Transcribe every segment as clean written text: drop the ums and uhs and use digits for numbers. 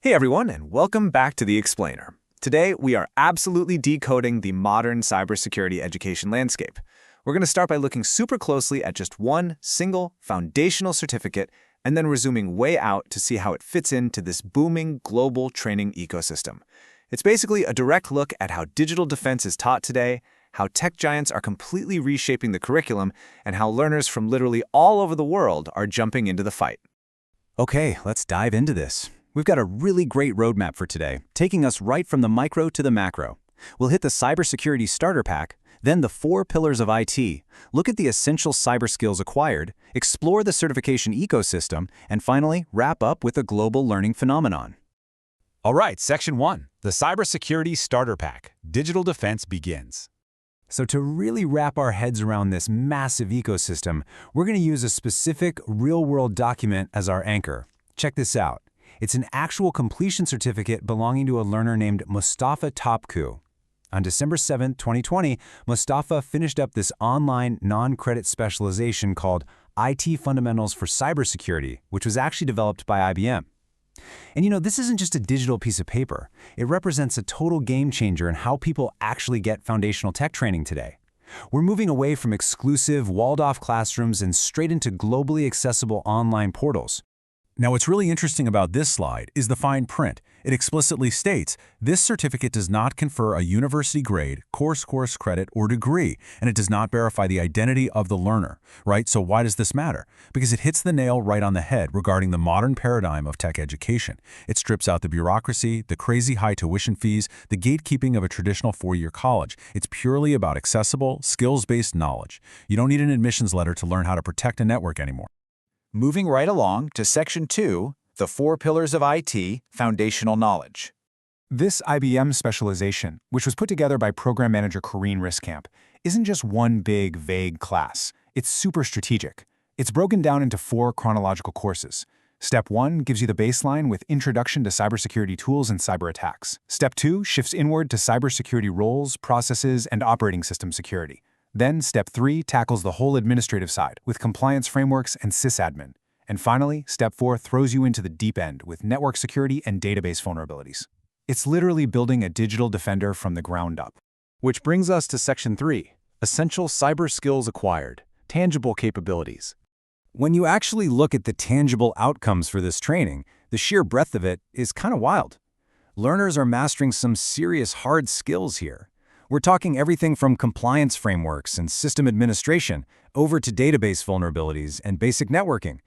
Hey everyone, and welcome back to The Explainer. Today, we are absolutely decoding the modern cybersecurity education landscape. We're going to start by looking super closely at just one single foundational certificate and then resuming way out to see how it fits into this booming global training ecosystem. It's basically a direct look at how digital defense is taught today, how tech giants are completely reshaping the curriculum, and how learners from literally all over the world are jumping into the fight. Okay, let's dive into this. We've got a really great roadmap for today, taking us right from the micro to the macro. We'll hit the Cybersecurity Starter Pack, then the 4 pillars of IT, look at the essential cyber skills acquired, explore the certification ecosystem, and finally, wrap up with a global learning phenomenon. All right, Section 1, the Cybersecurity Starter Pack. Digital defense begins. So to really wrap our heads around this massive ecosystem, we're going to use a specific real-world document as our anchor. Check this out. It's an actual completion certificate belonging to a learner named Mustafa Topku. On December 7, 2020, Mustafa finished up this online non-credit specialization called IT Fundamentals for Cybersecurity, which was actually developed by IBM. And this isn't just a digital piece of paper. It represents a total game changer in how people actually get foundational tech training today. We're moving away from exclusive, walled-off classrooms and straight into globally accessible online portals. Now, what's really interesting about this slide is the fine print. It explicitly states, this certificate does not confer a university grade, course credit, or degree, and it does not verify the identity of the learner, right? So why does this matter? Because it hits the nail right on the head regarding the modern paradigm of tech education. It strips out the bureaucracy, the crazy high tuition fees, the gatekeeping of a traditional 4-year college. It's purely about accessible, skills-based knowledge. You don't need an admissions letter to learn how to protect a network anymore. Moving right along to Section 2, the 4 pillars of IT, foundational knowledge. This IBM specialization, which was put together by program manager Corrine Riskamp, isn't just one big, vague class. It's super strategic. It's broken down into 4 chronological courses. Step 1 gives you the baseline with Introduction to Cybersecurity Tools and Cyber Attacks. Step 2 shifts inward to cybersecurity roles, processes, and operating system security. Then, Step 3 tackles the whole administrative side with compliance frameworks and sysadmin. And finally, Step 4 throws you into the deep end with network security and database vulnerabilities. It's literally building a digital defender from the ground up. Which brings us to Section 3, essential cyber skills acquired, tangible capabilities. When you actually look at the tangible outcomes for this training, the sheer breadth of it is kind of wild. Learners are mastering some serious hard skills here. We're talking everything from compliance frameworks and system administration over to database vulnerabilities and basic networking.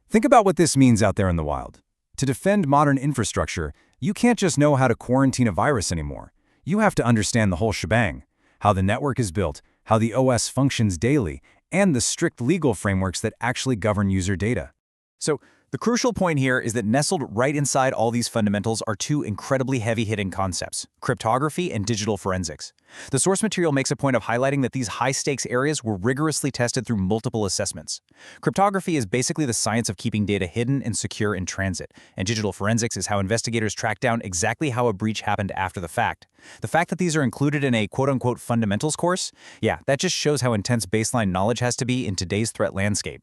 Think about what this means out there in the wild. To defend modern infrastructure, you can't just know how to quarantine a virus anymore. You have to understand the whole shebang, how the network is built, how the OS functions daily, and the strict legal frameworks that actually govern user data. So, the crucial point here is that nestled right inside all these fundamentals are 2 incredibly heavy-hitting concepts: cryptography and digital forensics. The source material makes a point of highlighting that these high-stakes areas were rigorously tested through multiple assessments. Cryptography is basically the science of keeping data hidden and secure in transit, and digital forensics is how investigators track down exactly how a breach happened after the fact. The fact that these are included in a quote-unquote fundamentals course, yeah, that just shows how intense baseline knowledge has to be in today's threat landscape.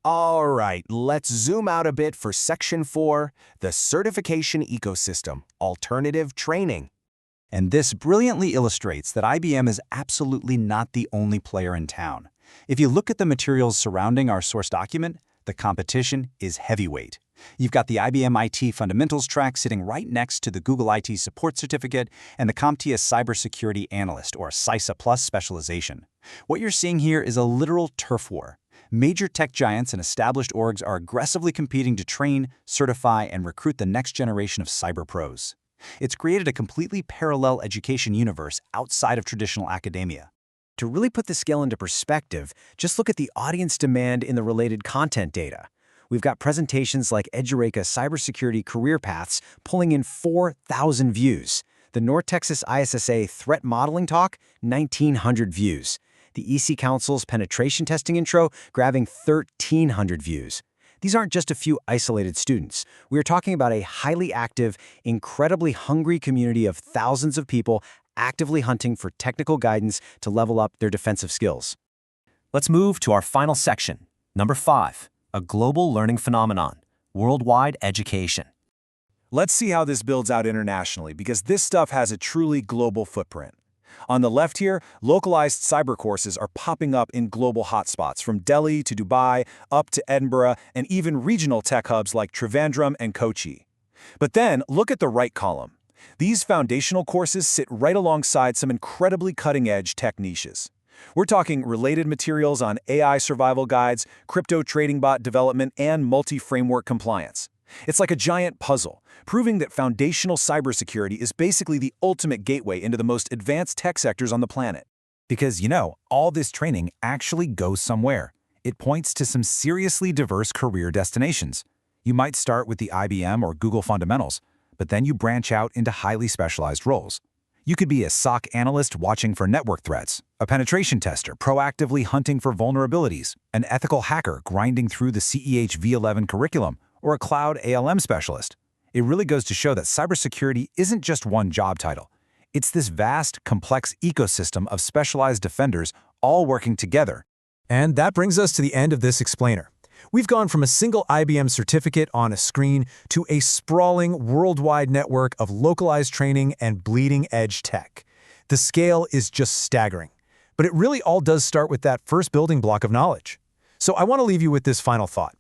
All right, let's zoom out a bit for Section 4, the certification ecosystem, alternative training. And this brilliantly illustrates that IBM is absolutely not the only player in town. If you look at the materials surrounding our source document, the competition is heavyweight. You've got the IBM IT Fundamentals track sitting right next to the Google IT Support Certificate and the CompTIA Cybersecurity Analyst, or CISA Plus specialization. What you're seeing here is a literal turf war. Major tech giants and established orgs are aggressively competing to train, certify, and recruit the next generation of cyber pros. It's created a completely parallel education universe outside of traditional academia. To really put the scale into perspective, just look at the audience demand in the related content data. We've got presentations like EduReka Cybersecurity Career Paths pulling in 4,000 views. The North Texas ISSA Threat Modeling Talk, 1,900 views. The EC Council's Penetration Testing Intro grabbing 1,300 views. These aren't just a few isolated students. We are talking about a highly active, incredibly hungry community of thousands of people actively hunting for technical guidance to level up their defensive skills. Let's move to our final section, number 5, a global learning phenomenon, worldwide education. Let's see how this builds out internationally, because this stuff has a truly global footprint. On the left here, localized cyber courses are popping up in global hotspots, from Delhi to Dubai, up to Edinburgh, and even regional tech hubs like Trivandrum and Kochi. But then, look at the right column. These foundational courses sit right alongside some incredibly cutting-edge tech niches. We're talking related materials on AI survival guides, crypto trading bot development, and multi-framework compliance. It's like a giant puzzle, proving that foundational cybersecurity is basically the ultimate gateway into the most advanced tech sectors on the planet. Because, all this training actually goes somewhere. It points to some seriously diverse career destinations. You might start with the IBM or Google fundamentals, but then you branch out into highly specialized roles. You could be a SOC analyst watching for network threats, a penetration tester proactively hunting for vulnerabilities, an ethical hacker grinding through the CEH V11 curriculum, or a cloud ALM specialist. It really goes to show that cybersecurity isn't just one job title. It's this vast, complex ecosystem of specialized defenders all working together. And that brings us to the end of this explainer. We've gone from a single IBM certificate on a screen to a sprawling worldwide network of localized training and bleeding-edge tech. The scale is just staggering. But it really all does start with that first building block of knowledge. So I want to leave you with this final thought.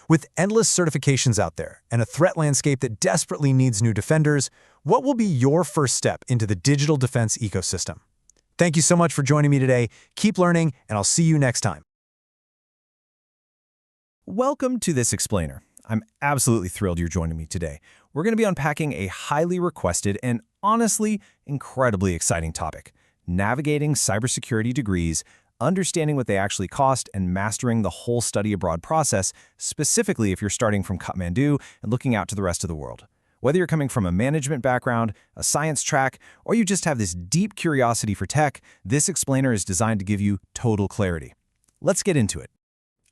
With endless certifications out there and a threat landscape that desperately needs new defenders, what will be your first step into the digital defense ecosystem? Thank you so much for joining me today. Keep learning, and I'll see you next time. Welcome to this explainer. I'm absolutely thrilled you're joining me today. We're going to be unpacking a highly requested and honestly incredibly exciting topic: navigating cybersecurity degrees, understanding what they actually cost, and mastering the whole study abroad process, specifically if you're starting from Kathmandu and looking out to the rest of the world. Whether you're coming from a management background, a science track, or you just have this deep curiosity for tech, this explainer is designed to give you total clarity. Let's get into it.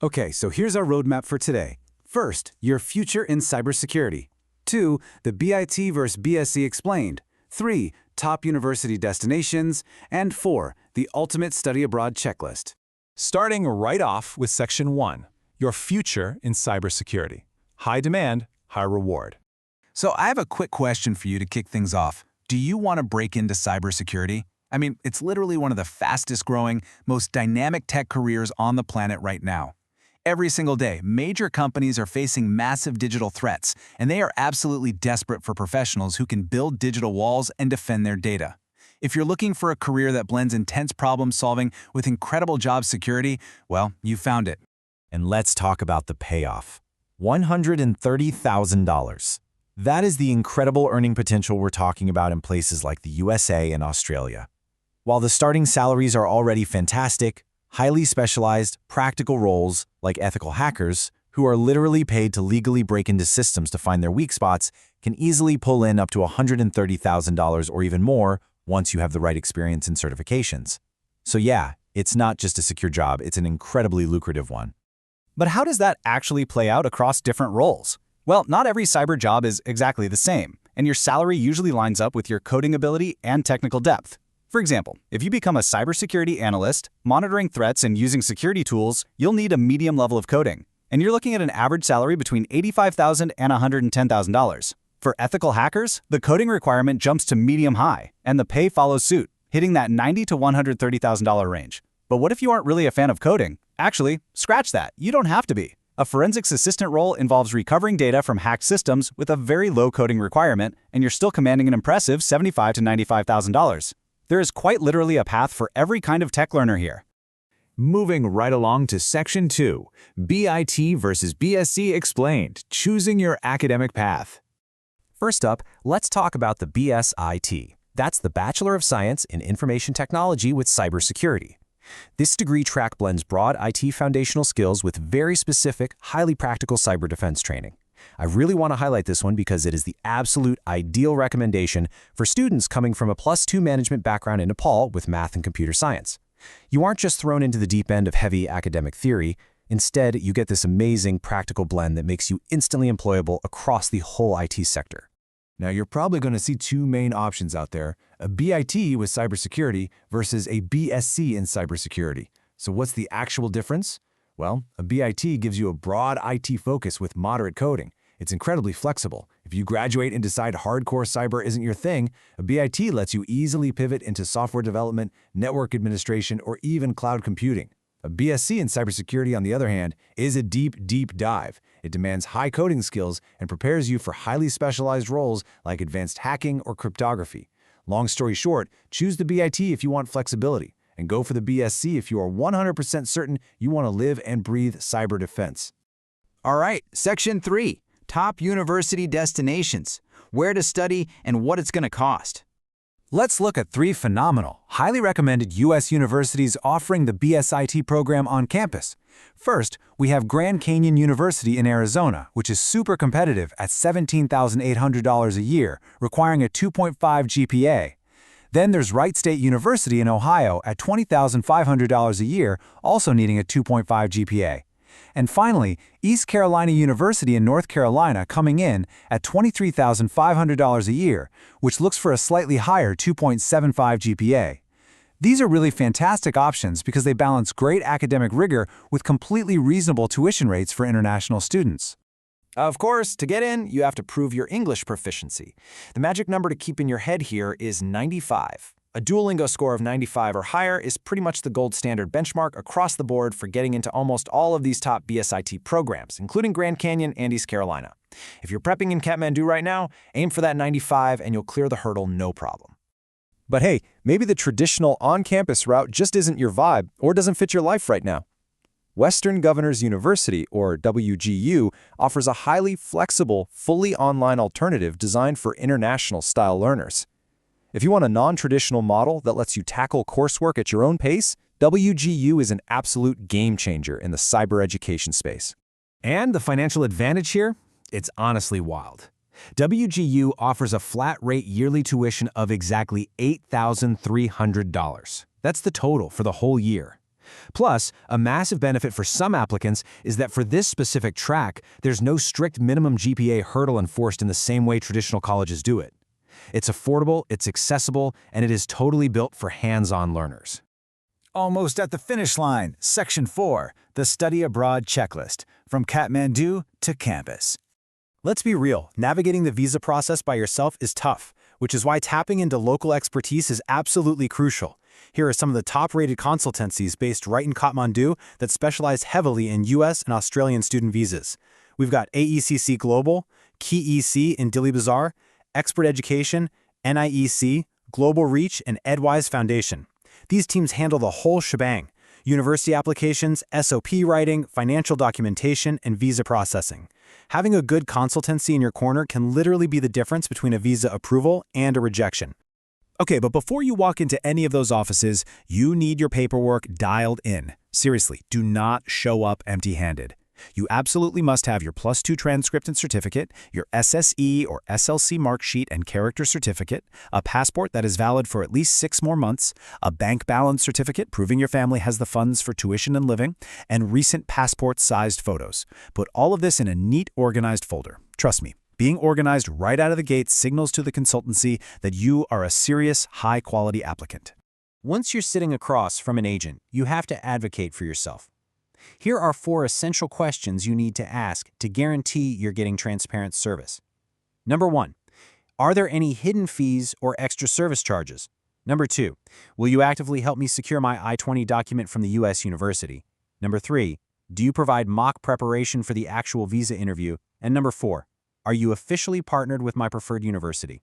Okay, so here's our roadmap for today. First, your future in cybersecurity. 2, the BIT versus BSc explained. 3, top university destinations. And 4, the ultimate study abroad checklist. Starting right off with Section 1, your future in cybersecurity. High demand, high reward. So I have a quick question for you to kick things off. Do you want to break into cybersecurity? I mean, it's literally one of the fastest growing, most dynamic tech careers on the planet right now. Every single day, major companies are facing massive digital threats, and they are absolutely desperate for professionals who can build digital walls and defend their data. If you're looking for a career that blends intense problem solving with incredible job security, well, you found it. And let's talk about the payoff. $130,000. That is the incredible earning potential we're talking about in places like the USA and Australia. While the starting salaries are already fantastic, highly specialized, practical roles, like ethical hackers, who are literally paid to legally break into systems to find their weak spots, can easily pull in up to $130,000 or even more once you have the right experience and certifications. So yeah, it's not just a secure job, it's an incredibly lucrative one. But how does that actually play out across different roles? Well, not every cyber job is exactly the same, and your salary usually lines up with your coding ability and technical depth. For example, if you become a cybersecurity analyst, monitoring threats and using security tools, you'll need a medium level of coding. And you're looking at an average salary between $85,000 and $110,000. For ethical hackers, the coding requirement jumps to medium high, and the pay follows suit, hitting that $90,000 to $130,000 range. But what if you aren't really a fan of coding? Actually, scratch that. You don't have to be. A forensics assistant role involves recovering data from hacked systems with a very low coding requirement, and you're still commanding an impressive $75,000 to $95,000. There is quite literally a path for every kind of tech learner here. Moving right along to Section 2, BIT versus BSc explained, choosing your academic path. First up, let's talk about the BSIT. That's the Bachelor of Science in Information Technology with Cybersecurity. This degree track blends broad IT foundational skills with very specific, highly practical cyber defense training. I really want to highlight this one because it is the absolute ideal recommendation for students coming from a +2 management background in Nepal with math and computer science. You aren't just thrown into the deep end of heavy academic theory. Instead, you get this amazing practical blend that makes you instantly employable across the whole IT sector. Now, you're probably going to see two main options out there, a BIT with cybersecurity versus a BSc in cybersecurity. So what's the actual difference? Well, a BIT gives you a broad IT focus with moderate coding, It's incredibly flexible. If you graduate and decide hardcore cyber isn't your thing, a BIT lets you easily pivot into software development, network administration, or even cloud computing. A BSc in cybersecurity, on the other hand, is a deep, deep dive. It demands high coding skills and prepares you for highly specialized roles like advanced hacking or cryptography. Long story short, choose the BIT if you want flexibility, and go for the BSc if you are 100% certain you want to live and breathe cyber defense. All right, Section 3, Top University Destinations, where to study and what it's going to cost. Let's look at 3 phenomenal, highly recommended U.S. universities offering the BSIT program on campus. First, we have Grand Canyon University in Arizona, which is super competitive at $17,800 a year, requiring a 2.5 GPA. Then there's Wright State University in Ohio at $20,500 a year, also needing a 2.5 GPA. And finally, East Carolina University in North Carolina coming in at $23,500 a year, which looks for a slightly higher 2.75 GPA. These are really fantastic options because they balance great academic rigor with completely reasonable tuition rates for international students. Of course, to get in, you have to prove your English proficiency. The magic number to keep in your head here is 95. A Duolingo score of 95 or higher is pretty much the gold standard benchmark across the board for getting into almost all of these top BSIT programs, including Grand Canyon and East Carolina. If you're prepping in Kathmandu right now, aim for that 95 and you'll clear the hurdle no problem. But hey, maybe the traditional on-campus route just isn't your vibe or doesn't fit your life right now. Western Governors University, or WGU, offers a highly flexible, fully online alternative designed for international-style learners. If you want a non-traditional model that lets you tackle coursework at your own pace, WGU is an absolute game changer in the cyber education space. And the financial advantage here? It's honestly wild. WGU offers a flat-rate yearly tuition of exactly $8,300. That's the total for the whole year. Plus, a massive benefit for some applicants is that for this specific track, there's no strict minimum GPA hurdle enforced in the same way traditional colleges do it. It's affordable, it's accessible, and it is totally built for hands-on learners. Almost at the finish line, Section 4, the Study Abroad Checklist, from Kathmandu to campus. Let's be real, navigating the visa process by yourself is tough, which is why tapping into local expertise is absolutely crucial. Here are some of the top-rated consultancies based right in Kathmandu that specialize heavily in U.S. and Australian student visas. We've got AECC Global, Key EC in Dili Bazaar, Expert Education, NIEC, Global Reach, and Edwise Foundation. These teams handle the whole shebang: university applications, SOP writing, financial documentation, and visa processing. Having a good consultancy in your corner can literally be the difference between a visa approval and a rejection. Okay, but before you walk into any of those offices, you need your paperwork dialed in. Seriously, do not show up empty-handed. You absolutely must have your +2 transcript and certificate, your SSE or SLC mark sheet and character certificate, a passport that is valid for at least 6 more months, a bank balance certificate proving your family has the funds for tuition and living, and recent passport-sized photos. Put all of this in a neat, organized folder. Trust me, being organized right out of the gate signals to the consultancy that you are a serious, high-quality applicant. Once you're sitting across from an agent, you have to advocate for yourself. Here are 4 essential questions you need to ask to guarantee you're getting transparent service. Number 1, are there any hidden fees or extra service charges? Number 2, will you actively help me secure my I-20 document from the U.S. university? Number 3, do you provide mock preparation for the actual visa interview? And number 4, are you officially partnered with my preferred university?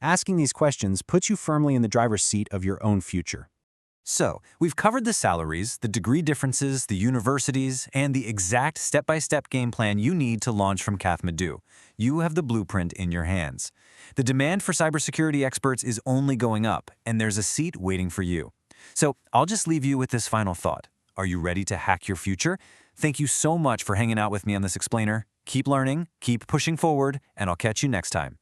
Asking these questions puts you firmly in the driver's seat of your own future. So, we've covered the salaries, the degree differences, the universities, and the exact step-by-step game plan you need to launch from Kathmandu. You have the blueprint in your hands. The demand for cybersecurity experts is only going up, and there's a seat waiting for you. So, I'll just leave you with this final thought. Are you ready to hack your future? Thank you so much for hanging out with me on this explainer. Keep learning, keep pushing forward, and I'll catch you next time.